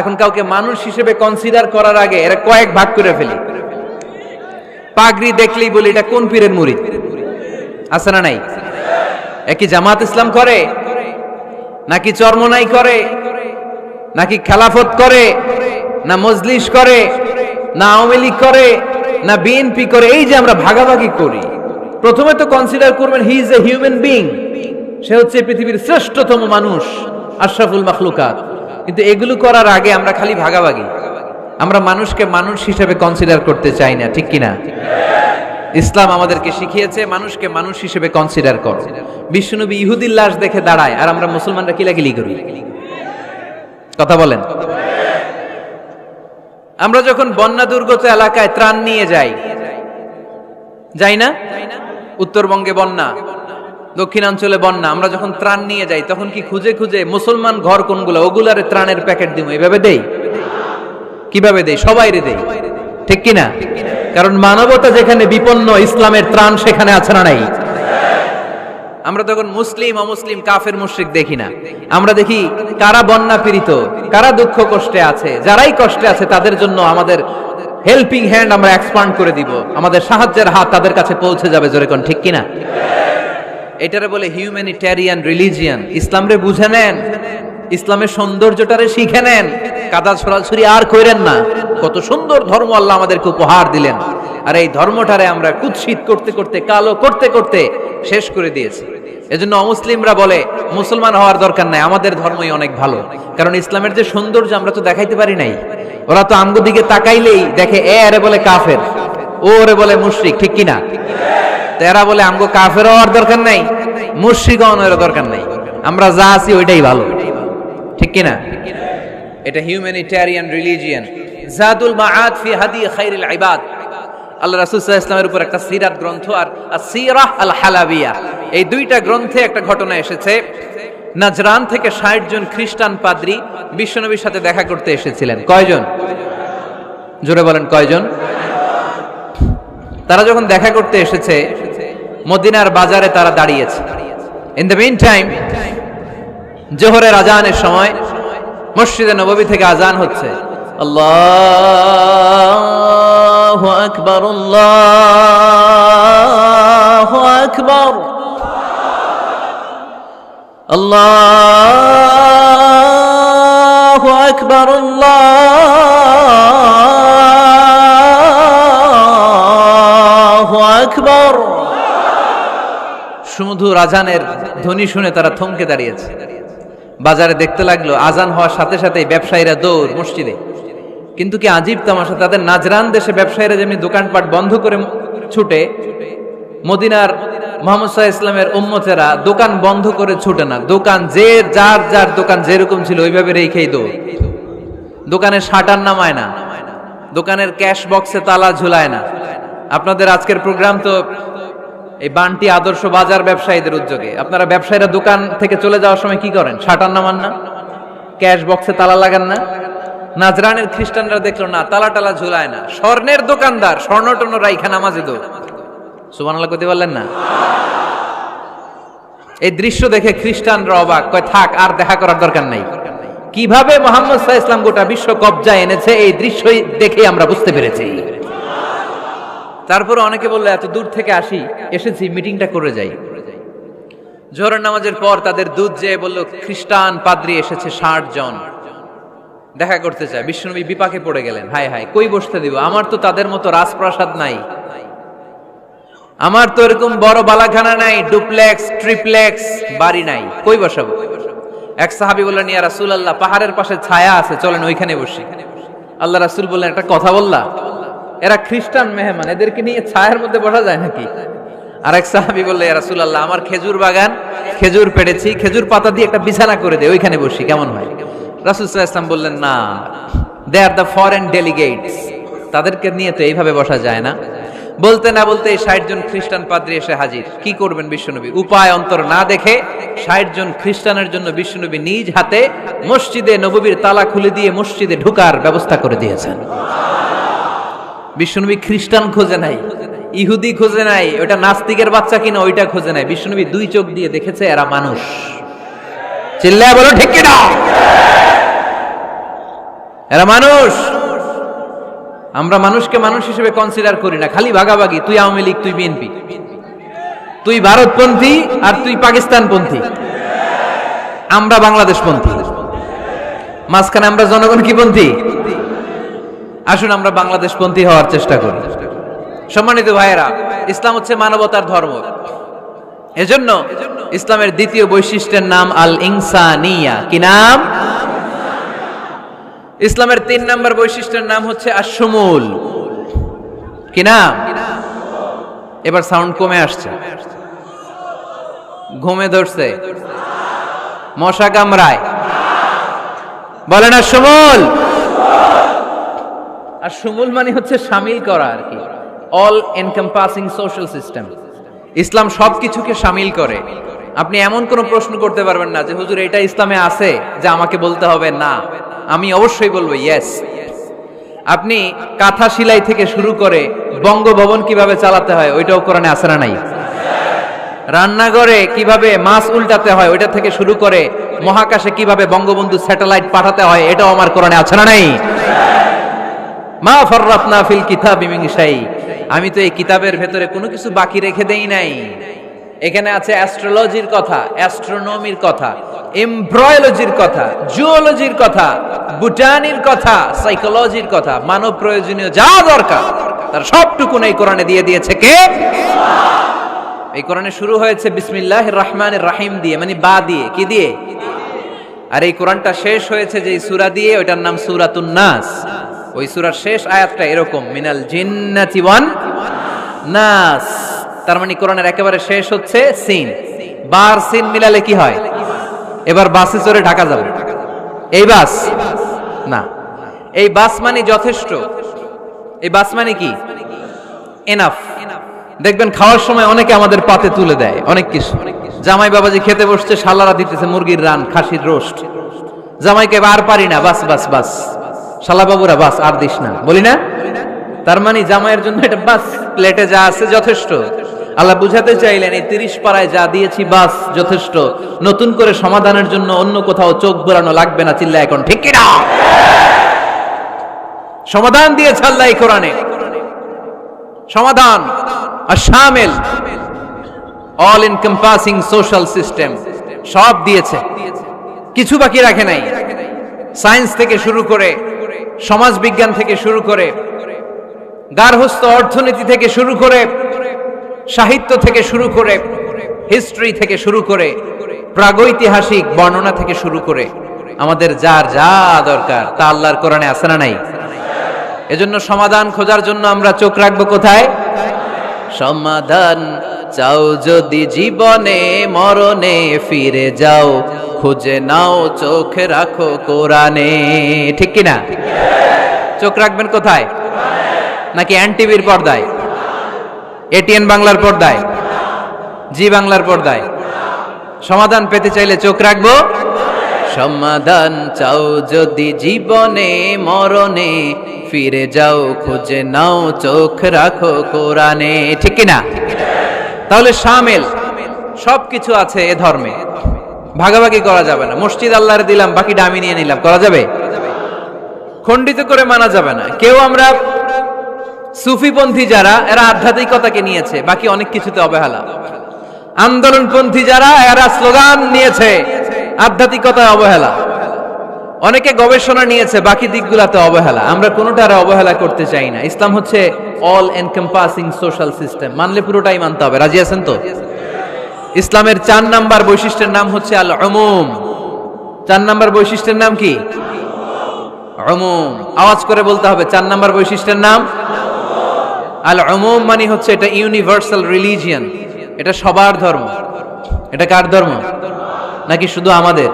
এখন কাউকে মানুষ হিসেবে কনসিডার করার আগে এরা কয়েক ভাগ করে ফেলি। পাগড়ি দেখলেই বলি এটা কোন পীরের মুরিদ, আছে না নাই? একই জামাত ইসলাম করে নাকি চরমনাই করে নাকি খেলাফত করে না মজলিস করে না আওয়ামী লীগ করে না বিএনপি করে? এই যে আমরা ভাগাভাগি করি, প্রথমে তো কনসিডার করবেন he is a human being, সে হচ্ছে পৃথিবীর শ্রেষ্ঠতম মানুষ, আশরাফুল মাখলুকাত। কিন্তু এগুলো করার আগে আমরা খালি ভাগাভাগি, আমরা মানুষকে মানুষ হিসেবে কনসিডার করতে চাই না, ঠিক কিনা? ইসলাম আমাদেরকে শিখিয়েছে মানুষকে মানুষ হিসেবে কনসিডার কর। বিশ্বনবী ইহুদির লাশ দেখে দাঁড়ায় আর আমরা মুসলমানরা কিলাকিলি করি, কথা বলেন। আমরা যখন বন্যা দুর্গত এলাকায় ত্রাণ নিয়ে যাই না? উত্তরবঙ্গে বন্যা, দক্ষিণাঞ্চলে বন্যা, আমরা যখন ত্রাণ নিয়ে যাই তখন কি খুঁজে খুঁজে মুসলমান ঘর কোনগুলো ওগুলারে ত্রাণের প্যাকেট দিব এভাবে দেই? কিভাবে দেই? সবাইরে দেই, ঠিক কিনা? কারণ মানবতা যেখানে বিপন্ন, ইসলামের ত্রাণ সেখানে আছে না নাই? আমরা তখন মুসলিম অমুসলিম কাফের মুশরিক দেখি না, আমরা দেখি কারা বন্যা পীড়িত, কারা দুঃখ কষ্টে আছে, যারাই কষ্টে আছে তাদের জন্য আমাদের হেল্পিং হ্যান্ড আমরা এক্সপান্ড করে দিব, আমাদের সাহায্যের হাত তাদের কাছে পৌঁছে যাবে, জোরে কোন ঠিক কিনা? এটারে বলে হিউম্যানিটেরিয়ান রিলিজিয়ান। ইসলামরে বুঝে নেন, ইসলামের সৌন্দর্যটারে শিখে নেন, কাদা ছড়াছড়ি আর কইরেন না। কত সুন্দর ধর্ম আল্লাহ আমাদেরকে উপহার দিলেন, আর এই ধর্মটারে আমরা কুৎসিত করতে করতে, কালো করতে করতে শেষ করে দিয়েছি। এজন্য অমুসলিমরা বলে মুসলমান হওয়ার দরকার নাই, আমাদের ধর্মই অনেক ভালো। কারণ ইসলামের যে সৌন্দর্য আমরা তো দেখাইতে পারি নাই। ওরা তো আমগো দিকে তাকাইলেই দেখে এরে বলে কাফের, ওরে বলে মুশরিক, ঠিক কিনা? এরা বলে আমগো কাফের হওয়ার দরকার নাই, মুশরিক হওয়ার দরকার নাই, আমরা যা আছি ওইটাই ভালো, ঠিক কিনা? এটা হিউম্যানিটেরিয়ান রিলিজিয়ান। জাদুল মাআদ ফি হাদি খায়রিল ইবাদ, আল্লাহ রাসূল সাল্লাল্লাহু আলাইহি ওয়াসাল্লামের উপর একটা সিরাত গ্রন্থ আর আসসিরাহ আল হালাবিয়া, এই দুইটা গ্রন্থে একটা ঘটনা এসেছে। নাজরান থেকে ৬০ জন খ্রিস্টান পাদ্রী বিশ্বনবীর সাথে দেখা করতে এসেছিলেন। কয়জন? জোরে বলেন, কয়জন? তারা যখন দেখা করতে এসেছে মদিনার বাজারে তারা দাঁড়িয়েছে। ইন দ্য মিন টাইম জোহরের আজানের সময় মসজিদে নববী থেকে আজান হচ্ছে, আল্লাহু আকবার, আল্লাহু আকবার, আল্লাহু আকবার, আল্লাহু আকবার। সুমধুর আজানের ধ্বনি শুনে তারা থমকে দাঁড়িয়েছে। বাজারে দেখতে লাগলো আজান হওয়ার সাথে সাথে ব্যবসায়ীরা দৌড় মসজিদে। কিন্তু কি আজীব তামাশা, তাদের নাজরান দেশে ব্যবসায়ীরা যেমনি দোকানপাট বন্ধ করে ছুটে, মদিনার মুহাম্মদ সাল্লাল্লাহু আলাইহি ওয়াসাল্লামের উম্মতেরা দোকান বন্ধ করে ছুটে না, দোকান যে যার যার দোকান যেরকম ছিল ওইভাবে রেখেই দৌড়। দোকানের শাটার নামায় না, দোকানের ক্যাশ বক্সে তালা ঝুলায় না। আপনাদের আজকের প্রোগ্রাম তো এই বান্টি আদর্শ বাজার ব্যবসায়ীদের উদ্যোগে। আপনারা ব্যবসায়ীরা দোকান থেকে চলে যাওয়ার সময় কি করেন? শাটার নামান না, ক্যাশ বক্সে তালা লাগান না? নাজরানের খ্রিস্টানরা দেখলো না, তালা টালা ঝুলায় না, স্বর্ণের দোকানদার স্বর্ণ টর্ণ রাইখা নামাজে দৌড়। সুবহানাল্লাহ কইতে পারলেন না? এই দৃশ্য দেখে খ্রিস্টানরা অবাক, কয় থাক আর দেখা করার দরকার নাই। কিভাবে মুহাম্মদ সাল্লাল্লাহু আলাইহি ওয়াসাল্লাম গোটা বিশ্ব কবজায় এনেছে এই দৃশ্যই দেখে আমরা বুঝতে পেরেছি। তারপরে অনেকে বললো এত দূর থেকে এসেছি মিটিংটা করে যাই। জোহরের নামাজের পর তাদের দুধ যেয়ে বললো খ্রিস্টান পাদ্রী এসেছে ৬০ জন দেখা করতে চায়। বিশ্বনবী বিপাকে পড়ে গেলেন, হায় হায় কই বসতে দিব, আমার তো তাদের মতো রাজপ্রাসাদ নাই, আমার তো এরকম বড় বালাখানা নাই, ডুপ্লেক্স ট্রিপ্লেক্স বাড়ি নাই, কই বসাবো? এক সাহাবী বললেন, ইয়া রাসূলুল্লাহ পাহাড়ের পাশে ছায়া আছে, চলেন ওইখানে বসি। আল্লাহ রাসূল বললেন, একটা কথা বললা, এরা খ্রিস্টান মেহমান, এদেরকে নিয়ে ছায়ার মধ্যে বসা যায় নাকি? আর এক সাহাবী বললেন, ইয়া রাসূলুল্লাহ আমার খেজুর বাগান, খেজুর পেড়েছি, খেজুর পাতা দিয়ে একটা বিছানা করে দে, ওইখানে বসি, কেমন হয়? রাসূল সাল্লাল্লাহু আলাইহি ওয়াসাল্লাম বললেন, না, দে আর দ্য ফরেন ডেলিগেটস, তাদেরকে নিয়ে তো এইভাবে বসা যায় না। বলতে না বলতে ৬০ জন খ্রিস্টান পাদ্রী এসে হাজির। কি করবেন বিশ্বনবী? উপায় অন্তর না দেখে ৬০ জন খ্রিস্টানের জন্য বিশ্বনবী নিজ হাতে মসজিদে নববীর তালা খুলে দিয়ে মসজিদে ঢোকার ব্যবস্থা করে দিয়েছেন। বিশ্বনবী খ্রিস্টান খোঁজে নাই, ইহুদি খোঁজে নাই, ওটা নাস্তিকের বাচ্চা কিনা ওইটা খোঁজে নাই। বিশ্বনবী দুই চোখ দিয়ে দেখেছে এরা মানুষ। চিল্লায় বলো ঠিক কিনা? এরা মানুষ। আমরা মানুষকে মানুষ হিসেবে কনসিডার করি না, খালি ভাগাভাগি, তুই আওয়ামী লীগ, তুই বিএনপি, তুই ভারতপন্থী আর তুই পাকিস্তানপন্থী, আমরা বাংলাদেশপন্থী, মাঝখানে আমরা জনগণ কি পন্থী? আসুন আমরা বাংলাদেশপন্থী হওয়ার চেষ্টা করি। সম্মানিত ভাইয়েরা, ইসলাম হচ্ছে মানবতার ধর্ম। এজন্য ইসলামের দ্বিতীয় বৈশিষ্ট্যের নাম আল ইনসানিয়া। কি নাম? ইসলামের 3 নম্বর বৈশিষ্ট্যের নাম হচ্ছে আশ-শুমুল। কি নাম? এবার সাউন্ড কমে আসছে, ঘুমে ধরছে, মশা কামড়ায়, বলেন আশ-শুমুল। আশ-শুমুল মানে হচ্ছে শামিল করা আর কি, অল এনকম্পাসিং সোশ্যাল সিস্টেম। ইসলাম সবকিছুকে শামিল করে। আপনি এমন কোন প্রশ্ন করতে পারবেন না যে হুজুর এটা ইসলামে আছে যে আমাকে বলতে হবে না, আমি অবশ্যই বলবো ইয়েস। আপনি কাঁথা সেলাই থেকে শুরু করে বঙ্গভবন কিভাবে চালাতে হয় ওইটাও কোরআনে আছে না নাই? রান্নাঘরে কিভাবে মাছ উল্টাতে হয় ওইটা থেকে শুরু করে মহাকাশে কিভাবে বঙ্গবন্ধু স্যাটেলাইট পাঠাতে হয় এটাও আমার কোরআনে আছে না নাই? মা ফাররাতনা ফিল কিতাবি মিন শাই। আমি তো এই কিতাবের ভেতরে কোনো কিছু বাকি রেখে দেই নাই। এখানে আছে অ্যাস্ট্রোলজির কথা, অ্যাস্ট্রোনমির কথা, এমব্রয়োলজির কথা, জুওলজির কথা, বুটানির কথা, সাইকোলজির কথা, মানব প্রয়োজনীয় যা দরকার তার সবটুকু এই কোরআনে দিয়ে দিয়েছে কে? এই কোরআনে শুরু হয়েছে বিসমিল্লাহির রহমানির রহিম দিয়ে, মানে বা দিয়ে। কি দিয়ে? আর এই কোরআনটা শেষ হয়েছে যে সূরা দিয়ে, ওইটার নাম সূরাতুন নাস। ওই সূরার শেষ আয়াতটা এরকম, মিনাল জিন্নাতি ওয়ান নাস। তার মানে কোরআনের একেবারে শেষ হচ্ছে সিন। বার সিন মিলালে কি হয়? এবার বাসে চড়ে ঢাকা যাবে। এই বাস না, এই বাস মানে যথেষ্ট। এই বাস মানে কি? এনাফ। দেখবেন খাওয়ার সময় অনেকে আমাদের পাতে তুলে দেয় অনেক কিছু। জামাই বাবাজি খেতে বসছে, শালারা দিতেছে মুরগির রান, খাসির রোস্ট। জামাইকে আর পারি না, বাস বাস বাস, শালা বাবুরা বাস আর দিস না, বলি না? তার মানে জামাইয়ের জন্য এটা বাস, প্লেটে যা আছে যথেষ্ট। আল্লাহ বুঝাতে চাইলেন এই 30 পাড়ায় যা দিয়েছি বাস যথেষ্ট, নতুন করে সমাধানের জন্য অন্য কোথাও চোখ ঘোরানো লাগবে না। চিল্লা এখন ঠিক কিনা? সমাধান দিয়েছে আল্লাহ এই কোরআনে, সমাধান আশ-শামিল, অল এনকম্পাসিং সোশ্যাল সিস্টেম সব দিয়েছে, কিছু বাকি রাখে নাই। সায়েন্স থেকে শুরু করে, সমাজ বিজ্ঞান থেকে শুরু করে, গার্হস্থ্য অর্থনীতি থেকে শুরু করে, সাহিত্য থেকে শুরু করে, হিস্ট্রি থেকে শুরু করে, প্রাগৈতিহাসিক বর্ণনা থেকে শুরু করে আমাদের যার যা দরকার তা আল্লাহর কোরআনে আছে না নাই? এজন্য সমাধান খোঁজার জন্য আমরা চোখ রাখবো কোথায়? সমাধান চাও যদি জীবনে মরণে ফিরে যাও, খুঁজে নাও চোখ রাখো কোরআনে। ঠিক কিনা? চোখ রাখবেন কোথায়? নাকি এনটিভির পর্দায়, এটিএন বাংলার পর্দায়, জি বাংলার পর্দায়? সমাধান পেতে চাইলে চোখ রাখবো। সমাধান চাও যদি জীবনে মরণে ফিরে যাও, খুঁজে নাও চোখ রাখো কোরআনে। ঠিক কিনা? তাহলে শামিল সবকিছু আছে এ ধর্মে, ভাগাভাগি করা যাবে না। মসজিদ আল্লাহরে দিলাম, বাকিটা আমি নিয়ে নিলাম, করা যাবে? খণ্ডিত করে মানা যাবে না। কেউ আমরা সুফিপন্থী যারা, এরা আধ্যাত্মিকতাকে নিয়েছে, বাকি অনেক কিছুতে অবহেলা। আন্দোলনপন্থী যারা, এরা স্লোগান নিয়েছে, আধ্যাত্মিকতায় অবহেলা। অনেকে গবেষণা নিয়েছে, বাকি দিকগুলাতে অবহেলা। আমরা কোনোটারে অবহেলা করতে চাই না। ইসলাম হচ্ছে অল এনকম্পাসিং সোশ্যাল সিস্টেম, মানলে পুরোটাই মানতে হবে। রাজি আছেন তো? ইসলামের 4 নাম্বার বৈশিষ্ট্যের নাম হচ্ছে আল উমুম। 4 নাম্বার বৈশিষ্ট্যের নাম কি? উমুম। আওয়াজ করে বলতে হবে, 4 নাম্বার বৈশিষ্ট্যের নাম আল উমুম। মানে হচ্ছে এটা ইউনিভার্সাল রিলিজিয়ন, এটা সবার ধর্ম। এটা কার ধর্ম? নাকি শুধু আমাদের?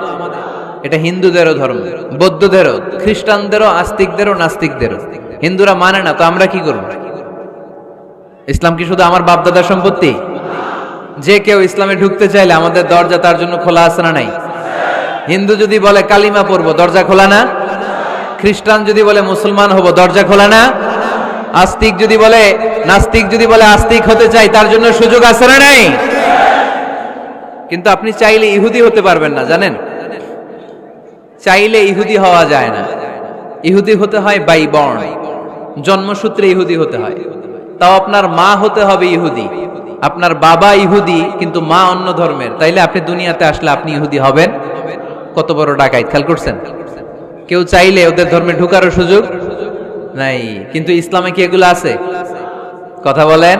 এটা হিন্দুদেরও ধর্ম, বৌদ্ধদেরও, খ্রিস্টানদেরও, আস্তিকদেরও, নাস্তিকদেরও। হিন্দুরা মানে না তো আমরা কি করব? ইসলাম কি শুধু আমার বাপদাদার সম্পত্তি? যে কেউ ইসলামে ঢুকতে চাইলে আমাদের দরজা তার জন্য খোলা আছে না নাই? হিন্দু যদি বলে কালিমা পড়বো, দরজা খোলা না? খ্রিস্টান যদি বলে মুসলমান হব, দরজা খোলা না? আস্তিক যদি বলে, নাস্তিক যদি বলে আস্তিক হতে চাই, তার জন্য সুযোগ আছে না নাই? কিন্তু আপনি চাইলে ইহুদি হতে পারবেন না, জানেন? চাইলে ইহুদি হওয়া যায় না। ইহুদি হতে হয় বাই বর্ন, জন্মসূত্রে ইহুদি হতে হয়। তাও আপনার মা হতে হবে ইহুদি, আপনার বাবা ইহুদি কিন্তু মা অন্য ধর্মের, তাইলে আপনি দুনিয়াতে আসলে আপনি ইহুদি হবেন? কত বড় ডাকাইত, খেয়াল করছেন? কেউ চাইলে ওদের ধর্মে ঢুকারও সুযোগ নাই। কিন্তু ইসলামে কি এগুলো আছে? কথা বলেন।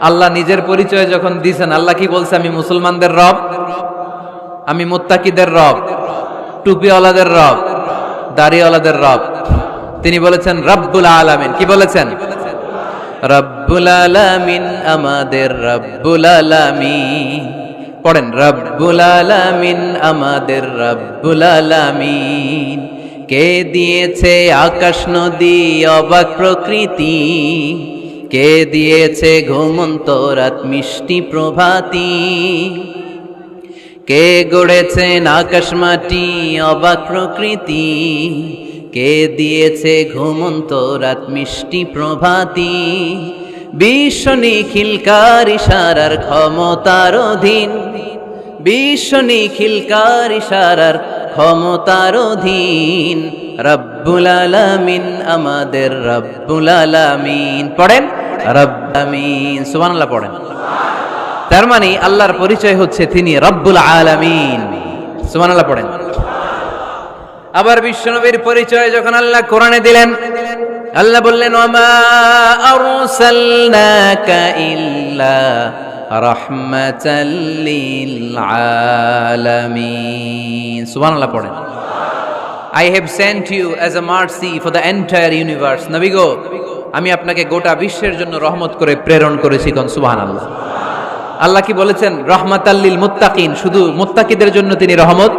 আল্লাহ নিজের পরিচয় যখন দিয়েছেন, আল্লাহ কি বলছে? আমি মুসলমানদের রব, আমি মুত্তাকিদের রব, টুপিওয়ালাদের রব, দাড়িওয়ালাদের রব। তিনি বলেছেন রব্বুল আলামিন। কি বলেছেন? রব্বুল আলামিন, আমাদের রব্বুল আলামিন। পড়েন, রব্বুল আলামিন, আমাদের রব্বুল আলামিন। কে দিয়েছে আকাশ নদী অবাক প্রকৃতি, কে দিয়েছে ঘুমন্ত রাত মিষ্টি প্রভাতী, কে গড়েছেন আকাশ মাটি অবাক প্রকৃতি, কে দিয়েছে ঘুমন্ত রাত মিষ্টি প্রভাতী। বিশ্ব নিখিলকার ইশারার ক্ষমতার অধীন, বিশ্ব নিখিলকার ইশারার ক্ষমতার অধীন। রব্বুল আলামিন, আমাদের রব্বুল আলামিন। পড়েন রব্বুল আলামিন, সুবহানাল্লাহ পড়েন। তার মানে আল্লাহর পরিচয় হচ্ছে তিনি রব্বুল আলামিন। সুবহানাল্লাহ পড়েন। আবার বিশ্বনবীর পরিচয় যখন আল্লাহ কোরআনে দিলেন, আল্লাহ বললেন ওয়ামা আরসালনাকা ইল্লা রাহমাতাল লিল আলামিন। সুবহানাল্লাহ পড়েন। I have sent you as a mercy for the entire universe. নবী গো, আমি আপনাকে গোটা বিশ্বের জন্য রহমত করে প্রেরণ করেছি। কোন সুবহানাল্লাহ। আল্লাহ কি বলেছেন? রহমাতাল লিল মুত্তাকিন, শুধু মুত্তাকিদের জন্য তিনি রহমত।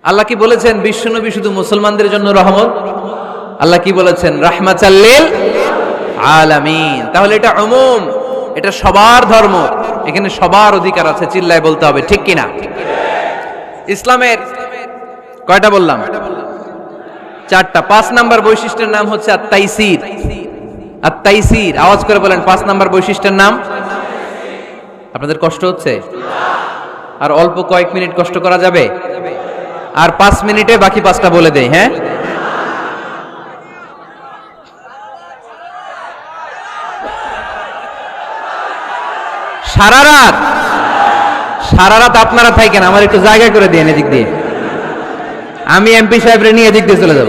আল্লাহ কি বলেছেন বিশ্বনবী শুধু মুসলমানদের জন্য রহমত? আল্লাহ কি বলেছেন? রাহমাতাল লিল আলামিন। তাহলে এটা উমুম, এটা সবার ধর্ম, এখানে সবার অধিকার আছে। চিল্লায় বলতে হবে ঠিক কিনা? ইসলামের কয়টা বললাম? চারটা। 5 নাম্বার বৈশিষ্ট্যের নাম হচ্ছে আত-তাইসির। আত-তাইসির, আওয়াজ করে বলেন 5 নাম্বার বৈশিষ্ট্যের নাম। আপনাদের কষ্ট হচ্ছে? আর অল্প কয়েক মিনিট কষ্ট করা যাবে? আর 5 মিনিটে বাকি 5টা বলে দেই। হ্যাঁ, সারা রাত, সারা রাত আপনারা থাকেন, আমার একটু জায়গা করে দিন এদিক দিয়ে। আমি এমপি সাহেবরে নিয়ে এদিক দিয়ে চলে যাব।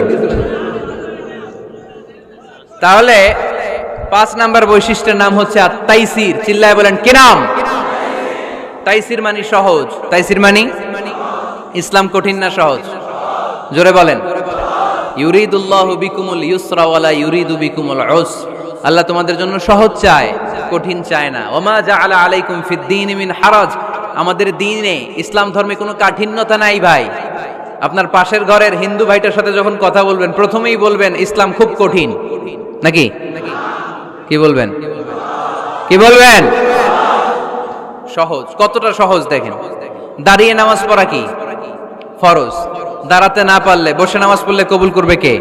তাহলে 5 নাম্বার বৈশিষ্ট্যের নাম হচ্ছে আত-তাইসির। চিল্লায় বলেন কি নাম? তাইসির মানে সহজ। তাইসির মানে ইসলাম কঠিন না সহজ? জোরে বলেন। ইউরিদুল্লাহু বিকুমুল ইউসরা ওয়ালা ইউরিদু বিকুমুল উসর। আল্লাহ তোমাদের জন্য সহজ চায়, কঠিন চায় না। ওমা জাআলা আলাইকুম ফিদ-দীনি মিন হারাজ। আমাদের দ্বীনে, ইসলাম ধর্মে কোনো কাঠিন্যতা নাই ভাই। আপনার পাশের ঘরের হিন্দু ভাইটার সাথে যখন কথা বলবেন, প্রথমেই বলবেন ইসলাম খুব কঠিন, নাকি? কি বলবেন? কি বলবেন? সহজ। কতটা সহজ দেখেন। দাঁড়িয়ে নামাজ পড়া কি ফরজ? দাঁড়াতে না পারলে বসে নামাজ পড়লে কবুল করবে কে?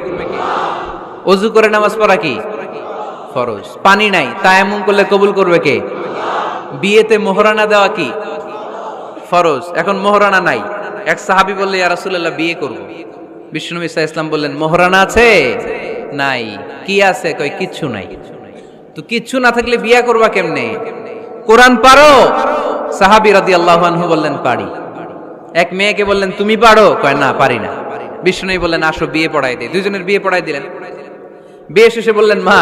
ওযু করে নামাজ পড়া কি ফরজ? পানি নাই, তায়াম্মুম করলে কবুল করবে কে? বিয়েতে মোহরানা দেওয়া কি ফরজ? এখন মোহরানা নাই। এক সাহাবী বললে ইয়া রাসূলুল্লাহ বিয়ে করব। বিশ্বনবী সাল্লাল্লাহু আলাইহি ওয়াসাল্লাম বললেন মোহরানা আছে? নাই। কি আছে? কই কিচ্ছু নাই। তো কিচ্ছু না থাকলে বিয়ে করবা কেমনে? কোরআন পারো? সাহাবী রাদিয়াল্লাহু আনহু বললেন পারি। এক মেয়েকে বললেন তুমি পারো? কয় না, পারি না। বিশ্বনবী বললেন আসো বিয়ে পড়াই দেই। দুইজনের বিয়ে পড়াই দিলেন। বিয়ে শেষে বললেন মা,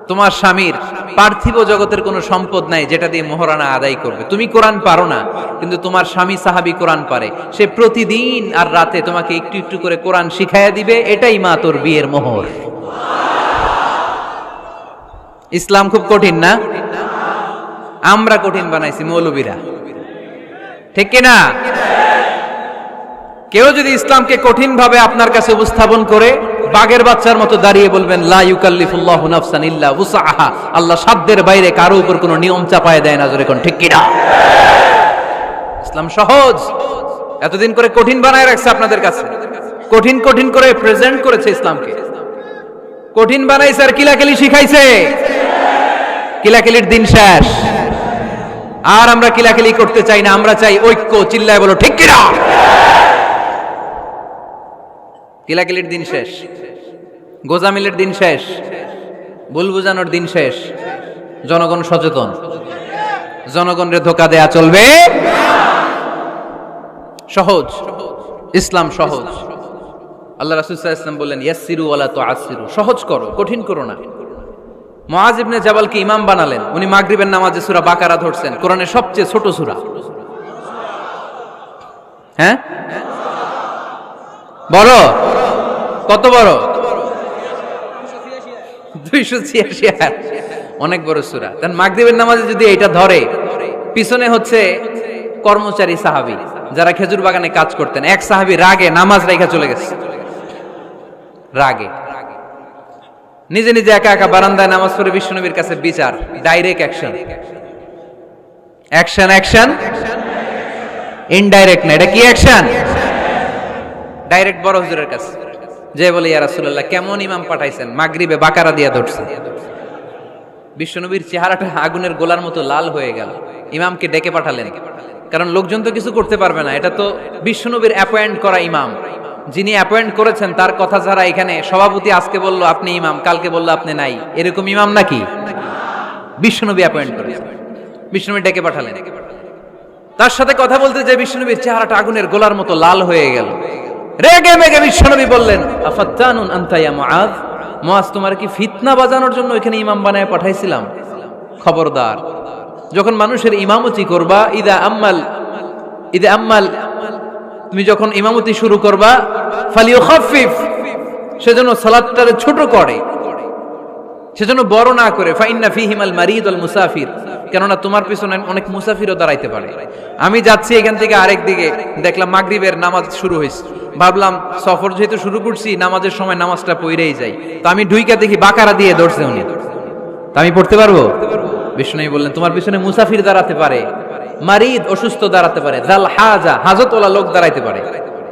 তোমার স্বামীর পার্থিব জগতের কোনো সম্পদ নাই যেটা দিয়ে মোহরানা আদায় করবে। তুমি কোরআন পারো না, কিন্তু তোমার স্বামী সাহাবী কোরআন পারে। সে প্রতিদিন আর রাতে তোমাকে একটু একটু করে কোরআন শিখাইয়া দিবে। এটাই মা তোর বিয়ের মোহর। ইসলাম খুব কঠিন না? আমরা কঠিন বানাইছি মৌলবীরা, ঠিক কিনা? কেউ যদি ইসলামকে কঠিন ভাবে আপনার কাছে উপস্থাপন করে, বাগের বাচ্চার মতো দাঁড়িয়ে বলবেন লা ইউকাল্লিফুল্লাহু নাফসান ইল্লা উসআহা। আল্লাহ সাধ্যের বাইরে কারো উপর কোনো নিয়ম চাপায় দেয় না। জোরে কোন ঠিক কিনা? ইসলাম সহজ। এতদিন করে কঠিন বানায় রাখছে আপনাদের কাছে, কঠিন কঠিন করে প্রেজেন্ট করেছে ইসলামকে। কঠিন বানাইছে আর কিলাকিলি শিখাইছে। কিলাকিলির দিন শেষ। আর আমরা কিলাকিলি করতে চাই না, আমরা চাই ঐক্য। চিল্লায় বলো ঠিক কিনা? কিলাকিলির দিন শেষ, গোজামিলের দিন শেষ, ভুল বুঝানোর দিন শেষ। জনগণ সচেতন, জনগণরে ধোকা দেয়া চলবে। সহজ, ইসলাম সহজ। আল্লাহ রাসূল সাল্লাল্লাহু আলাইহি ওয়াসাল্লাম বললেন, ইয়াসসিরু ওয়ালা তুআসসিরু, সহজ করো, কঠিন করো না। মুআয ইবনে জাবালকে ইমাম বানালেন, উনি মাগরিবের নামাজে সূরা বাকারা ধরছেন, কোরআনের সবচেয়ে ছোট সূরা। হ্যাঁ, বড়, কত বড়? 286 আয়াত, অনেক বড় সূরা। তার মাগরিবের নামাজে যদি এটা ধরে, পিছনে হচ্ছে কর্মচারী সাহাবী যারা খেজুর বাগানে কাজ করতেন, এক সাহাবী রাগে নামাজ রাইখা চলে গেছে, রাগে নিজে নিজে একা একা বারান্দায় নামাজ পড়ে বিশ্বনবীর কাছে বিচার, direct action, action action, indirect না, এটা কি অ্যাকশন? ডাইরেক্ট বড় হুজুরের কাছে যে বলে, ইয়া রাসূলুল্লাহ, কেমন ইমাম পাঠাইছেন, মাগরিবে বাকারা দিয়া ধরছে। বিশ্বনবীর চেহারাটা আগুনের গোলার মতো লাল হয়ে গেল। ইমামকে ডেকে পাঠালেন, কারণ লোকজন তো কিছু করতে পারবে না, এটা তো বিশ্বনবীর অ্যাপয়েন্ট করা ইমাম। যিনি অ্যাপয়েন্ট করেছেন তার কথা ছাড়া এখানে সভাপতি আজকে বললো আপনি ইমাম, কালকে বললো আপনি নাই, এরকম ইমাম নাকি? বিশ্বনবী অ্যাপয়েন্ট করেছেন। বিশ্বনবী ডেকে পাঠালেন, তার সাথে কথা বলতে যে বিশ্বনবীর চেহারাটা আগুনের গোলার মতো লাল হয়ে গেল। রেগে মেগে বিশ্বনবী বললেন, আফাত্তানুন আনতা ইয়া মুআয, মুআয, তোমার কি ফিতনা বাজানোর জন্য এখানে ইমাম বানায় পাঠাইছিলাম? খবরদার, যখন মানুষের ইমামতি করবা, ইদা আম্মাল, তুমি যখন ইমামতি শুরু করবা, ফালিয়ুখাফফিফ, সেজন্য সালাতটারে ছোট করে, সেজন্য বড় না করে। ফাইন্না ফীহিমাল মারিদ ওয়াল মুসাফির, কেননা তোমার পিছনে অনেক মুসাফিরও দাঁড়াইতে পারে। আমি যাচ্ছি এখান থেকে আরেক দিকে, দেখলাম মাগরিবের নামাজ শুরু হয়েছে, ভাবলাম সফর যেহেতু শুরু করছি, নামাজের সময় নামাজটা পড়েই যাই, তো আমি ঢুইকা দেখি বাকারা দিয়ে ধরছে উনি, তা আমি পড়তে পারবো? বিষ্ণু বললেন, তোমার পিছনে মুসাফির দাঁড়াতে পারে, মারিদ অসুস্থ দাঁড়াতে পারে, জাল হাজা হাজতওয়ালা লোক দাঁড়াইতে পারে,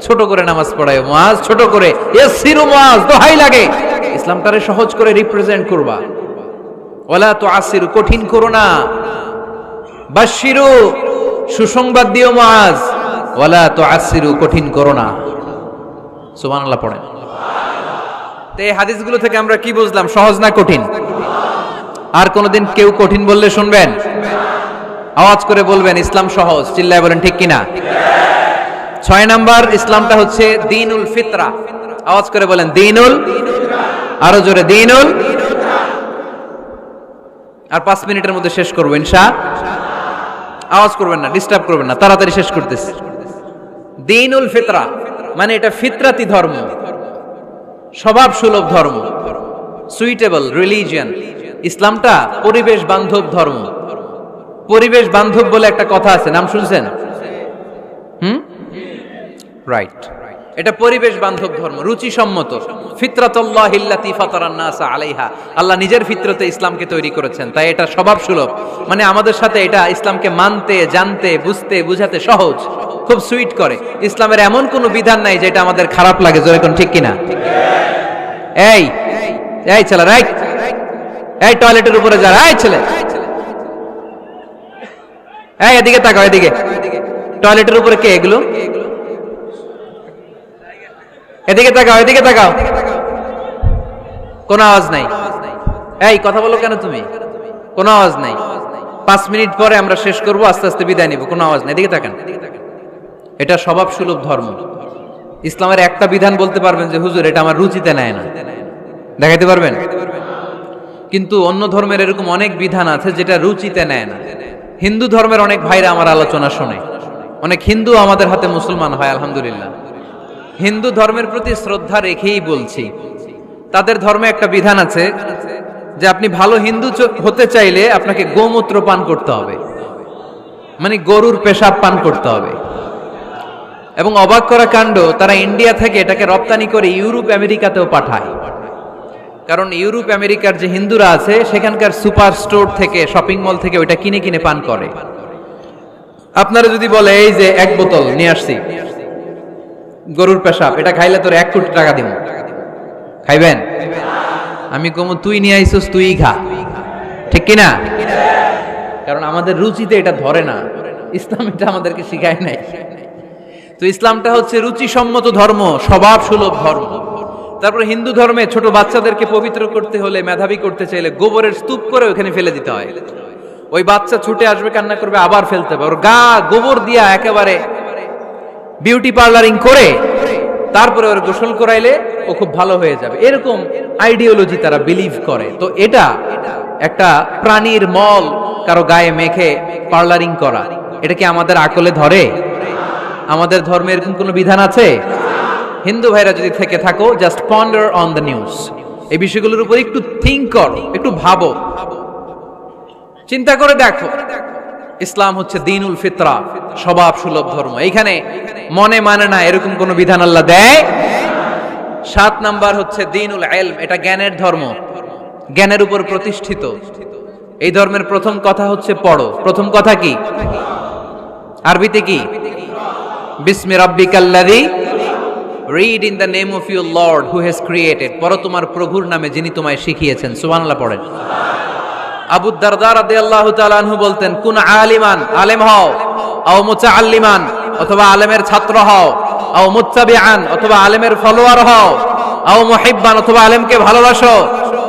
ছোট করে নামাজ পড়ায় মুআয, ছোট করে। ইয়াসসিরু মুআয, দোহাই লাগে, ইসলামটারে সহজ করে রিপ্রেজেন্ট করবা। ওয়ালা তুআসসিরু, কঠিন করো না। বাশশিরু, সুসংবাদ দিও মুআয, ওয়ালা তুআসসিরু, কঠিন করো না। সুবহানাল্লাহ পড়েন। তো এই হাদিসগুলো থেকে আমরা কি বুঝলাম? সহজ না কঠিন? আর কোনদিন কেউ কঠিন বললে শুনবেন? আওয়াজ করে বলবেন, ইসলাম সহজ। চিল্লায় বলেন ঠিক কিনা? 6 নাম্বার, ইসলামটা হচ্ছে দ্বীনুল ফিতরা। আওয়াজ করে বলেন, দ্বীনুল, আরো জোরে, দ্বীনুল। আর 5 মিনিটের মধ্যে শেষ করবো ইনশাআল্লাহ। আওয়াজ করবেন না, ডিস্টার্ব করবেন না, তাড়াতাড়ি শেষ করতেছি। দ্বীনুল ফিতরা মানে এটা ফিতরাতি ধর্ম, স্বভাব সুলভ ধর্ম, সুইটেবল রিলিজিয়ন। ইসলামটা পরিবেশ বান্ধব ধর্ম। পরিবেশ বান্ধব বলে একটা কথা আছে, নাম শুনছেন? রাইট, এটা পরিবেশ বান্ধব ধর্ম, রুচিসম্মত। ফিতরাতুল্লাহিল্লাতী ফাতারান নাসা আলাইহা, আল্লাহ নিজের ফিতরতে ইসলামকে তৈরি করেছেন, তাই এটা স্বভাব সুলভ। মানে আমাদের সাথে এটা ইসলামকে মানতে, জানতে, বুঝতে, বুঝাতে সহজ, খুব সুইট করে। ইসলামের এমন কোনো বিধান নাই যেটা আমাদের খারাপ লাগে, জোরে কোন ঠিক কিনা? এই এই ছেলে, রাইট, এই টয়লেটের উপরে যা, এই ছেলে, এই এদিকে তাকাও, এদিকে। টয়লেটের উপরে কে এগুলো? এদিকে তাকাও, এদিকে তাকাও। কোনো আওয়াজ নাই। এই কথা বলো কেন তুমি? কোনো আওয়াজ নাই। 5 মিনিট পরে আমরা শেষ করব, আস্তে আস্তে বিদায় নিব, কোনো আওয়াজ নাই। এদিকে তাকান। এটা স্বভাব সুলভ ধর্ম। ইসলামের একটা বিধান বলতে পারবেন যে হুজুর এটা আমার রুচিতে নেয় না, দেখাইতে পারবেন? কিন্তু অন্য ধর্মের এরকম অনেক বিধান আছে যেটা রুচিতে নেয় না। হিন্দু ধর্মের অনেক ভাইরা আমার আলোচনা শোনে, অনেক হিন্দু আমাদের হাতে মুসলমান হয়, আলহামদুলিল্লাহ। হিন্দু ধর্মের প্রতি শ্রদ্ধা রেখেই বলছি, তাদের ধর্মে একটা বিধান আছে যে আপনি ভালো হিন্দু হতে চাইলে আপনাকে গোমূত্র পান করতে হবে, মানে গরুর পেশাব পান করতে হবে। এবং অবাক করা কাণ্ড, তারা ইন্ডিয়া থেকে এটাকে রপ্তানি করে ইউরোপ আমেরিকাতেও পাঠায়। কারণ ইউরোপ আমেরিকার যে হিন্দুরা আছে সেখানকার সুপার স্টোর থেকে, শপিং মল থেকে ওইটা কিনে কিনে পান করে। আপনারা যদি বলে এই যে 1 বোতল নিয়ে আসছি গরুর পেশাব, এটা খাইলে তোর 1 কোটি টাকা দিব, খাইবেন? আমি কমু তুই নিয়ে আইছিস, তুই খা, ঠিক কিনা? কারণ আমাদের রুচিতে এটা ধরে না, ইসলাম এটা আমাদেরকে শিখায় নাই। তো ইসলামটা হচ্ছে রুচিসম্মত ধর্ম, স্বভাব সুলভ ধর্ম। তারপর হিন্দু ধর্মে ছোট বাচ্চাদেরকে পবিত্র করতে হলে, মেধাবী করতে চাইলে গোবরের স্তূপ করে ওখানে ফেলে দিতে হয়। ওই বাচ্চা ছুটে আসবে, কান্না করবে, আবার ফেলতে হবে। ওর গা গোবর দিয়া একেবারে বিউটি পার্লারিং করে তারপরে ওর গোসল করাইলে ও খুব ভালো হয়ে যাবে। এরকম আইডিওলজি তারা বিলিভ করে। তো এটা একটা প্রাণীর মল কারো গায়ে মেখে পার্লারিং করা, এটা কি আমাদের আকলে ধরে? আমাদের ধর্মে এরকম কোনো বিধান আছে? হিন্দু ভাইরা যদি থেকে থাকো, just ponder on the news, এই বিষয়গুলোর উপর একটু থিঙ্ক করো, একটু ভাবো, চিন্তা করে দেখো। ইসলাম হচ্ছে দ্বীনুল ফিতরা, স্বভাব সুলভ ধর্ম। এইখানে মনে মানে না এরকম কোন বিধান আল্লাহ দেয়। 7 নাম্বার হচ্ছে দ্বীনুল ইলম, এটা জ্ঞানের ধর্ম, জ্ঞানের উপর প্রতিষ্ঠিত। এই ধর্মের প্রথম কথা হচ্ছে পড়ো। প্রথম কথা কি? আরবিতে কি? বিসমি রাব্বিকাল্লাযী, read in the name of your lord who has created. পড়ো তোমার প্রভুর নামে যিনি তোমায় শিখিয়েছেন। সুবহানাল্লাহ পড়েন। আবু দারদা রাদিয়াল্লাহু তাআলা আনহু বলতেন, কুন আলিমান, আলেম হও, আও মুতাআল্লিমান, অথবা আলেমের ছাত্র হও, আও মুত্তাবিআন, অথবা আলেমের ফলোয়ার হও, আও মুহিব্বান, অথবা আলেমকে ভালোবাসো,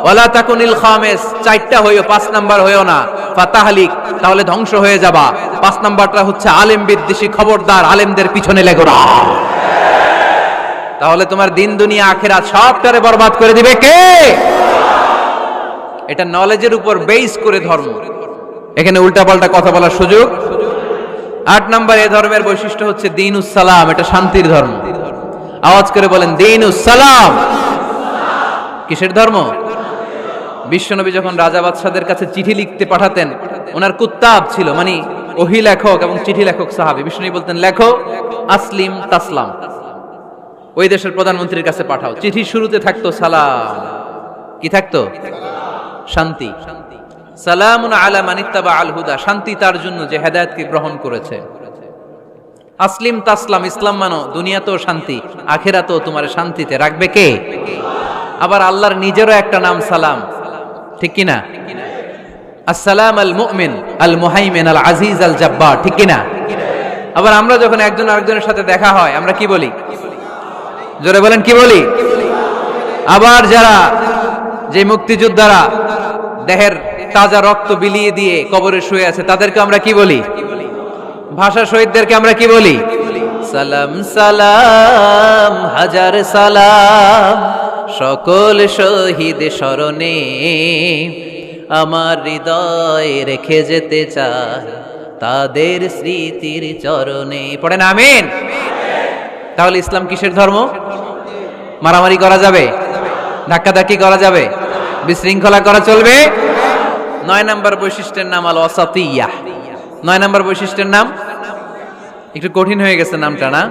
ওয়ালা তাকুনিল খামিস, 4টা হইও, 5 নাম্বার হইও না, ফাতাহলিক, তাহলে ধ্বংস হয়ে যাবা। 5 নাম্বারটা হচ্ছে আলেম বিদ্বেষী, খবরদার আলেমদের পিছনে লেগো না, তাহলে তোমার দিন দুনিয়া আখিরাত সবটারে বরবাদ করে দিবে কে? এটা নলেজের উপর বেস করে ধর্ম, এখানে উল্টাপাল্টা কথা বলার সুযোগ। 8 নাম্বার এই ধর্মের বৈশিষ্ট্য হচ্ছে দ্বীনুস সালাম, এটা শান্তির ধর্ম। আওয়াজ করে বলেন দ্বীনুস সালাম। কিসের ধর্ম? বিশ্বনবী যখন রাজা বাদশাদের কাছে চিঠি লিখতে পাঠাতেন, ওনার কুত্তাব ছিল, মানে ওহী লেখক এবং চিঠি লেখক সাহাবী। বিশ্বনবী বলতেন, লেখো আসলিম তাসলাম, ওই দেশের প্রধানমন্ত্রীর কাছে পাঠাও। চিঠির শুরুতে থাকতো সালাম, কি থাকতো? শান্তি। সালামুন আলা মান ইত্তাবা আল হুদা, শান্তি তার জন্য যে হেদায়েতকে গ্রহণ করেছে। আসলিম তাসলাম, ইসলাম মানো, দুনিয়াতেও শান্তি, আখিরাতেও তোমার শান্তিতে রাখবে কে? আবার আল্লাহর নিজেরও একটা নাম সালাম, ঠিক কি না? আসসালাম আল মুমিন আল মুহাইমিন আল আজিজ আল জাব্বার, ঠিক কি না? আবার আমরা যখন একজন আরেকজনের সাথে দেখা হয়, আমরা কি বলি? জোরে বলেন, কি বলি? আবার যারা, যে মুক্তিযোদ্ধারা দেহের তাজা রক্ত বিলিয়ে দিয়ে কবরে শুয়ে আছে, তাদেরকে আমরা কি বলি? ভাষা শহীদদেরকে আমরা কি বলি? সালাম সালাম হাজার সালাম, সকল শহীদ স্মরণে আমার হৃদয় রেখে যেতে চায় তাদের স্মৃতির চরণে। পড়েন আমিন। তাহলে ইসলাম কিসের ধর্ম? মারামারি করা যাবে? ধাক্কাধাক্কি করা যাবে? বিশৃঙ্খলা করা চলবে? 9 নাম্বার বৈশিষ্ট্যের নাম আল ওয়াসাতিয়া। 9 নাম্বার বৈশিষ্ট্যের নাম, একটু কঠিন হয়ে গেছে নামটা না?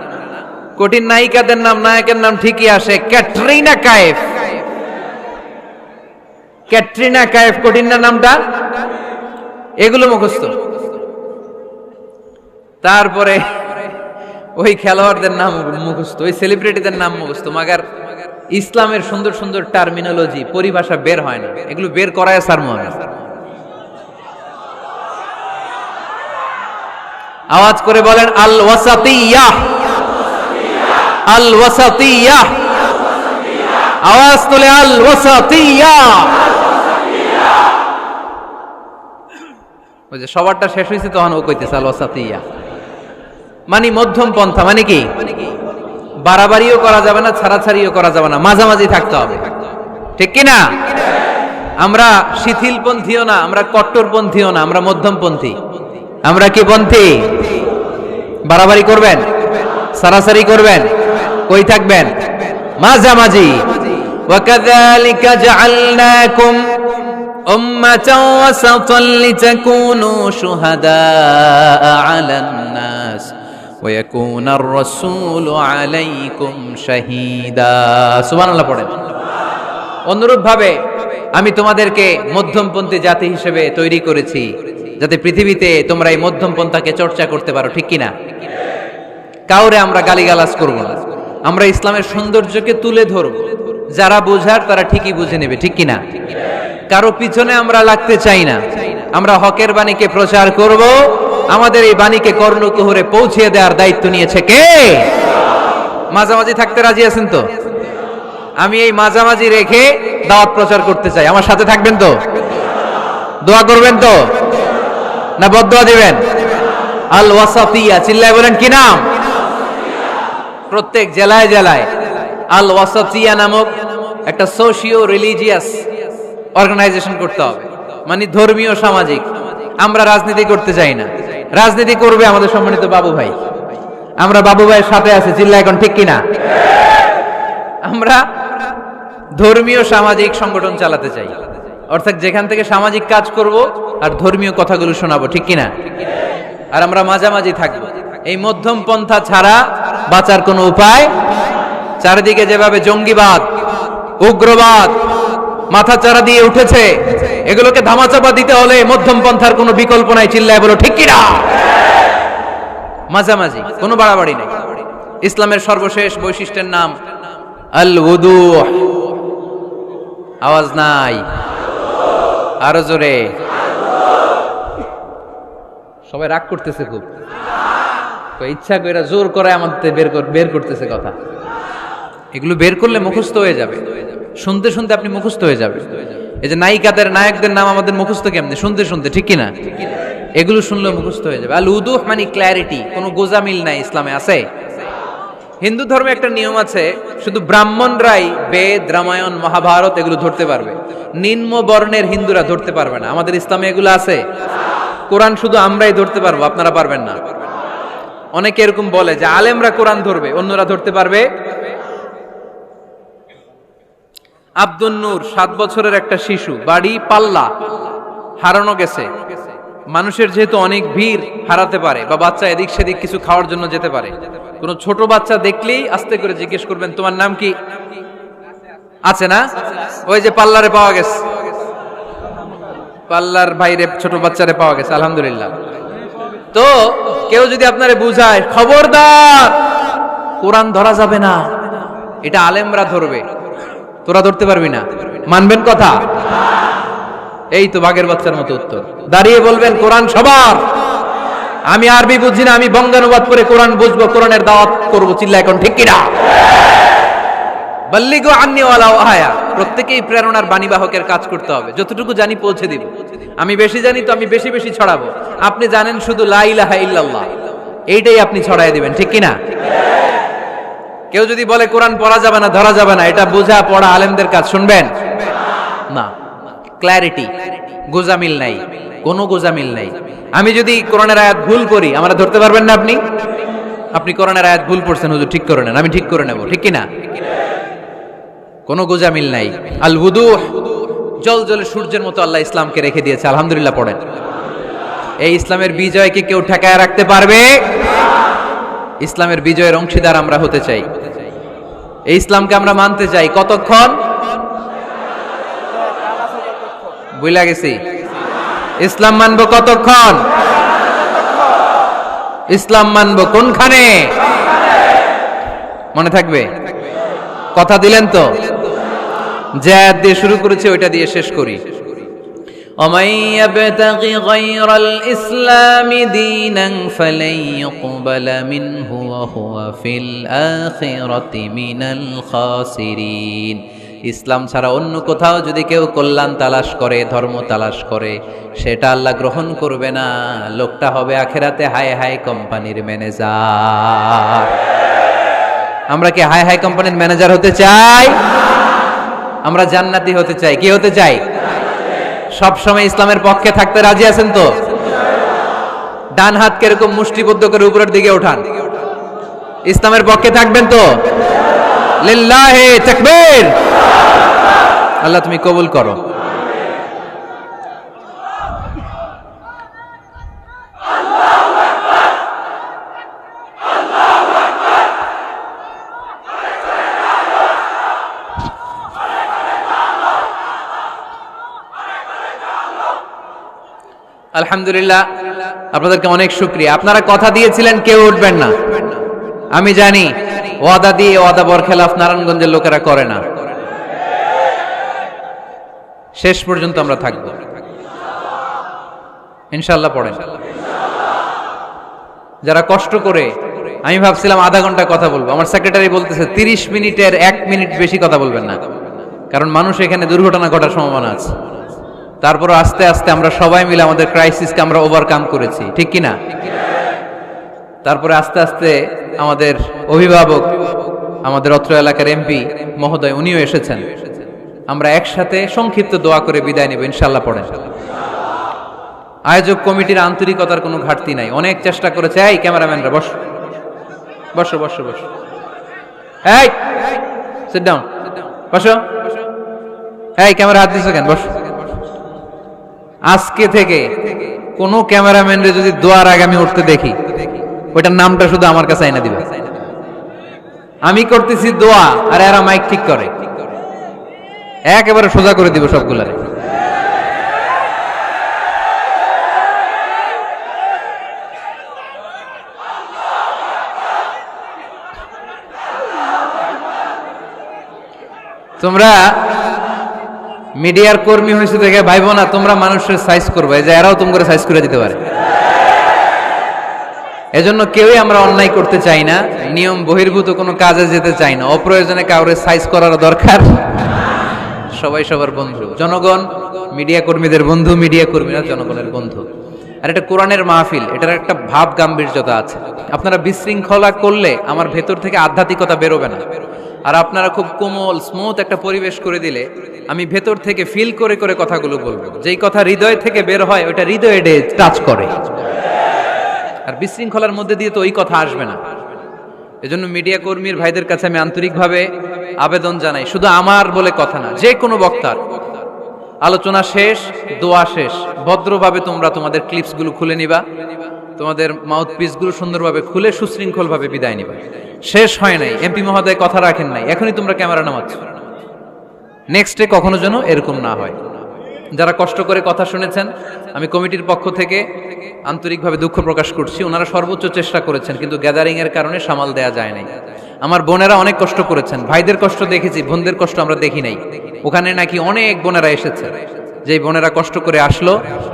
কঠিন নায়িকাদের নাম, নায়কের নাম ঠিকই আসে, ক্যাটরিনা কাইফ। ক্যাটরিনা কাইফ, কঠিন না নামটা? এগুলো মুখস্থ। তারপরে ওই খেলোয়াড়দের নাম মুখস্থ, ওই সেলিব্রিটিদের নাম মুখস্থ, মাগার ইসলামের সুন্দর সুন্দর টার্মিনোলজি, পরিভাষা বের হয় না। এগুলো বের করায় সারমন। আওয়াজ করে বলেন আল ওয়াসাতিয়াহ, আল ওয়াসাতিয়াহ। আওয়াজ তোলে আল ওয়াসাতিয়াহ। ওই যে সবারটা শেষ হয়েছে, তখন ও কইতেছে আল ওয়াসাতিয়াহ, মানে মধ্যম পন্থা। মানে কি? বাড়াবাড়িও করা যাবে না, ছাড়াছাড়িও করা যাবে না, মাঝামাঝি থাকতে হবে, ঠিক কি না? আমরা শিথিলপন্থীও না, আমরা কট্টরপন্থীও না, আমরা মধ্যমপন্থী। আমরা কি পন্থী? বাড়াবাড়ি করবেন, ছাড়াছাড়ি করবেন, কই থাকবেন? মাঝামাঝি। ওয়াকাযালিকা জাআলনাকুম উম্মাতাও ওয়াসাতান লিতাকুনু শুহাদাআ আলান নাস ويكون الرسول عليكم شهيدا। সুবহানাল্লাহ পড়েন। অনুরূপ ভাবে আমি তোমাদেরকে মধ্যমপন্থী জাতি হিসেবে তৈরি করেছি, যাতে পৃথিবীতে তোমরা এই মধ্যমপন্থাকে চর্চা করতে পারো, ঠিক কিনা? কাউরে আমরা গালিগালাজ করব না, আমরা ইসলামের সৌন্দর্যকে তুলে ধরব। যারা বোঝার তারা ঠিকই বুঝে নেবে, ঠিক কিনা? কারো পিছনে আমরা লাগতে চাই না, আমরা হকের বাণীকে প্রচার করব। আমাদের এই বাণীকে কর্ণকুহরে পৌঁছে দেওয়ার দায়িত্ব নিয়েছে কে? মাঝামাঝি থাকতে রাজি আছেন তো? আমি এই মাঝামাঝি রেখে দাওয়াত প্রচার করতে চাই। আমার সাথে থাকবেন তো? দোয়া করবেন তো? না বদদোয়া দিবেন? আল ওয়াসাতিয়া, চিল্লায় বলেন কি নাম? প্রত্যেক জেলায় জেলায় আল ওয়াসাতিয়া নামক একটা সোশিও রিলিজিয়াস অর্গানাইজেশন করতে হবে, মানে ধর্মীয় সামাজিক। আমরা রাজনীতি করতে চাই না, রাজনীতি করবে আমাদের সম্মানিত বাবু ভাই। আমরা বাবু ভাইয়ের সাথে আছি, চিল্লা এখন ঠিক কিনা? আমরা ধর্মীয় সামাজিক সংগঠন চালাতে চাই, অর্থাৎ যেখান থেকে সামাজিক কাজ করব আর ধর্মীয় কথাগুলো শোনাবো, ঠিক কিনা? আর আমরা মাঝামাঝি থাকবো। এই মধ্যম পন্থা ছাড়া বাঁচার কোনো উপায়। চারিদিকে যেভাবে জঙ্গিবাদ, উগ্রবাদ মাথাচাড়া দিয়ে উঠেছে, এগুলোকে ধামাচাপা দিতে হলে মধ্যম পন্থার কোনো বিকল্প নাই, চিল্লায় বলো ঠিক কিনা? মাঝামাঝি, কোনো বাড়াবাড়ি নেই। ইসলামের সর্বশেষ বৈশিষ্ট্যের নাম আল উদুহ। আওয়াজ নাই, আরো জোরে। সবাই রাগ করতেছে খুব, ইচ্ছা করে জোর করে আমাদের বের করতেছে কথা। এগুলো বের করলে মুখস্থ হয়ে যাবে, শুনতে শুনতে আপনি মুখস্থ হয়ে যাবে। এই যে নায়িকাদের নায়কদের নাম আমাদের মুখস্থ কেমনে? শুনতে শুনতে, ঠিক কিনা? এগুলো শুনলে মুখস্থ হয়ে যাবে। আল উদুহ মানে ক্ল্যারিটি, কোনো গোজামিল নাই ইসলামে আছে। হিন্দু ধর্মে একটা নিয়ম আছে, শুধু ব্রাহ্মণরাই বেদ, রামায়ণ, মহাভারত এগুলো ধরতে পারবে, নিম্ন বর্ণের হিন্দুরা ধরতে পারবে না। আমাদের ইসলামে এগুলো আছে। কোরআন শুধু আমরাই ধরতে পারবো, আপনারা পারবেন না। অনেকে এরকম বলে যে আলেমরা কোরআন ধরবে, অন্যরা ধরতে পারবে। আব্দুল নূর 7 বছরের একটা শিশু, বাড়ি পাল্লা, হারানো গেছে। মানুষের যেহেতু অনেক ভিড়, হারাতে পারে, বা বাচ্চা এদিক সেদিক কিছু খাওয়ার জন্য যেতে পারে। কোন ছোট বাচ্চা দেখলেই আস্তে করে জিজ্ঞেস করবেন তোমার নাম কি? আছে না? ওই যে পাল্লারে পাওয়া গেছে, পাল্লার বাইরে ছোট বাচ্চারে পাওয়া গেছে, আলহামদুলিল্লাহ। তো কেউ যদি আপনারে বুঝায় খবরদার কোরআন ধরা যাবে না, এটা আলেমরা ধরবে, তোরা ধরতে পারবি না, মানবেন কথা? এই তো বাঘের বাচ্চার মতো উত্তর। দাঁড়িয়ে বলবেন কোরআন সবার। আমি আরবি বুঝি না, আমি বঙ্গানুবাদ করে কোরআন বুঝবো, কোরআনের দাওয়াত করবো, চিল্লা এখন ঠিক কিনা? বাল্লিগু আন্নি ওয়ালাউ আয়া। প্রত্যেকেই প্রেরণার বাণীবাহকের কাজ করতে হবে। যতটুকু জানি পৌঁছে দিব। আমি বেশি জানি তো আমি বেশি বেশি ছড়াবো। আপনি জানেন শুধু লা ইলাহা ইল্লাল্লাহ, এইটাই আপনি ছড়াই দিবেন, ঠিক কিনা? কেউ যদি বলে কোরআন পড়া যাবে না, ধরা যাবে না, এটা বোঝা পড়া আলেমদের কাজ, শুনবেন না? ক্ল্যারিটি, গোজামিল নাই, কোনো গোজামিল নাই। আমি যদি কোরআনের আয়াত ভুল করি, আমরা ধরতে পারবেন না। আপনি কোরআনের আয়াত ভুল পড়ছেন, হুজুর ঠিক করে নেন, আমি ঠিক করে নেব, ঠিক কিনা? কোনো গোজামিল নাই। আল উদুহ, জল জলে সূর্যের মতো আল্লাহ ইসলামকে রেখে দিয়েছে, আলহামদুলিল্লাহ পড়েন। এই ইসলামের বিজয়কে কেউ ঠেকায় রাখতে পারবে? ইসলামের বিজয়ের অংশীদার আমরা হতে চাই, এই ইসলামকে আমরা মানতে চাই। কতক্ষণ? বুঝলা গেছি। ইসলাম মানবো কতক্ষণ? ইসলাম মানবো কোনখানে? মনে থাকবে? কথা দিলেন তো? যে আয়াত দিয়ে শুরু করেছে ওইটা দিয়ে শেষ করি। ومن يبتغي غير الإسلام دينا فلن يقبل منه وهو في الآخرة من الخاسرين। ইসলাম ছাড়া অন্য কোথাও যদি কেউ কল্যাণ তালাশ করে, ধর্ম তালাশ করে, সেটা আল্লাহ গ্রহণ করবে না। লোকটা হবে আখেরাতে হাই হাই কোম্পানির ম্যানেজার। আমরা কি হাই হাই কোম্পানির ম্যানেজার হতে চাই? আমরা জান্নাতি হতে চাই। কি হতে চাই? সব সময় ইসলামের পক্ষে থাকতে রাজি আছেন তো? ডান হাত কিরকম মুষ্টিবদ্ধ করে উপরের দিকে ওঠান। ইসলামের পক্ষে থাকবেন তো? লিল্লাহি তাকবীর। আল্লাহ তুমি কবুল করো। আলহামদুলিল্লাহ, আপনাদেরকে অনেক শুকরিয়া। আপনারা কথা দিয়েছিলেন কেউ উঠবেন না। আমি জানি ওয়াদা দিয়ে ওয়াদা বরখেলাফ নারায়ণগঞ্জের লোকেরা করে না। শেষ পর্যন্ত আমরা থাকবো ইনশাআল্লাহ। পড়েন। যারা কষ্ট করে আমি ভাবছিলাম আধা ঘন্টা কথা বলবো, আমার সেক্রেটারি বলতেছে 30 মিনিটের 1 মিনিট বেশি কথা বলবেন না, কারণ মানুষ এখানে দুর্ঘটনা ঘটার সম্ভাবনা আছে। তারপরও আস্তে আস্তে আমরা সবাই মিলে আমাদের ক্রাইসিসকে আমরা ওভারকাম করেছি, ঠিক কিনা? তারপরে আস্তে আস্তে আমাদের অভিভাবক, আমাদের অত্র এলাকার এমপি মহোদয়, উনিও এসেছেন। আমরা একসাথে সংক্ষিপ্ত দোয়া করে বিদায় নেব ইনশাআল্লাহ। পড়েন। আয়োজক কমিটির আন্তরিকতার কোনো ঘাটতি নাই, অনেক চেষ্টা করেছে। এই ক্যামেরাম্যানরা বসো বসো বসো বসো, এই সিট ডাউন, বসো। এই ক্যামেরা হাত দিছো কেন? বসো। আজকে থেকে কোনো ক্যামেরাম্যানরে যদি দোয়ার আগে আমি উঠতে দেখি, ওইটার নামটা শুধু আমার কাছে আইনা দিবে। আমি করতেছি দোয়া আর এরা মাইক ঠিক করে, একেবারে সোজা করে দিব সবগুলারে। তোমরা মিডিয়ার কর্মী হয়েছে দেখে ভাইবো না তোমরা মানুষের সাইজ করবে, যে এরাও তোমাকে সাইজ করে দিতে পারে। এজন্য কেউই আমরা অন্যায় করতে চাই না, নিয়ম বহির্ভূত কোনো কাজে যেতে চাই না, অপ্রয়োজনে কাউরে সাইজ করার দরকার। সবাই সবার বন্ধু, জনগণ মিডিয়া কর্মীদের বন্ধু, মিডিয়া কর্মীরা জনগণের বন্ধু। আর এটা কোরআনের মাহফিল, এটার একটা ভাব গাম্ভীর্যতা আছে। আপনারা বিশৃঙ্খলা করলে আমার ভেতর থেকে আধ্যাত্মিকতা বেরোবে না। আর আপনারা খুব কোমল স্মুথ একটা পরিবেশ করে দিলে আমি ভেতর থেকে ফিল করে করে কথাগুলো বলবো। যেই কথা হৃদয় থেকে বের হয় ওটা হৃদয়ে টাচ করে। আর বিশৃঙ্খলার মধ্যে দিয়ে তো ওই কথা আসবে না। এজন্য মিডিয়া কর্মীর ভাইদের কাছে আমি আন্তরিকভাবে আবেদন জানাই, শুধু আমার বলে কথা না, যে কোনো বক্তার আলোচনা শেষ, দোয়া শেষ, ভদ্রভাবে তোমরা তোমাদের ক্লিপসগুলো খুলে নিবা, তোমাদের মাউথপিসগুলো সুন্দরভাবে খুলে সুশৃঙ্খলভাবে বিদায় নিবা। শেষ হয় নাই, এমপি মহোদয় কথা রাখেন নাই, এখনই তোমরা ক্যামেরা নামাচ্ছ। নেক্সটে কখনো যেন এরকম না হয়। যারা কষ্ট করে কথা শুনেছেন, আমি কমিটির পক্ষ থেকে আন্তরিকভাবে দুঃখ প্রকাশ করছি। ওনারা সর্বোচ্চ চেষ্টা করেছেন, কিন্তু গ্যাদারিং এর কারণে সামাল দেয়া যায় নাই। আমার বোনেরা অনেক কষ্ট করেছেন, ভাইদের কষ্ট দেখেছি, বোনদের কষ্ট আমরা দেখি নাই। ওখানে নাকি অনেক বোনেরা এসেছে, যেই বোনেরা কষ্ট করে আসলো।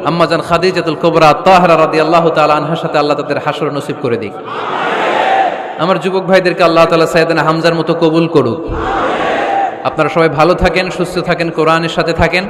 আম্মাজান খাদিজাতুল কুবরা তাহরা রাদিয়াল্লাহু তাআলা আনহার সাথে আল্লাহ তাদের হাসর নসিব করে দিক। আমার যুবক ভাইদেরকে আল্লাহ তাআলা সাইয়েদনা হামজার মতো কবুল করুক। আপনারা সবাই ভালো থাকেন, সুস্থ থাকেন, কোরআনের সাথে থাকেন।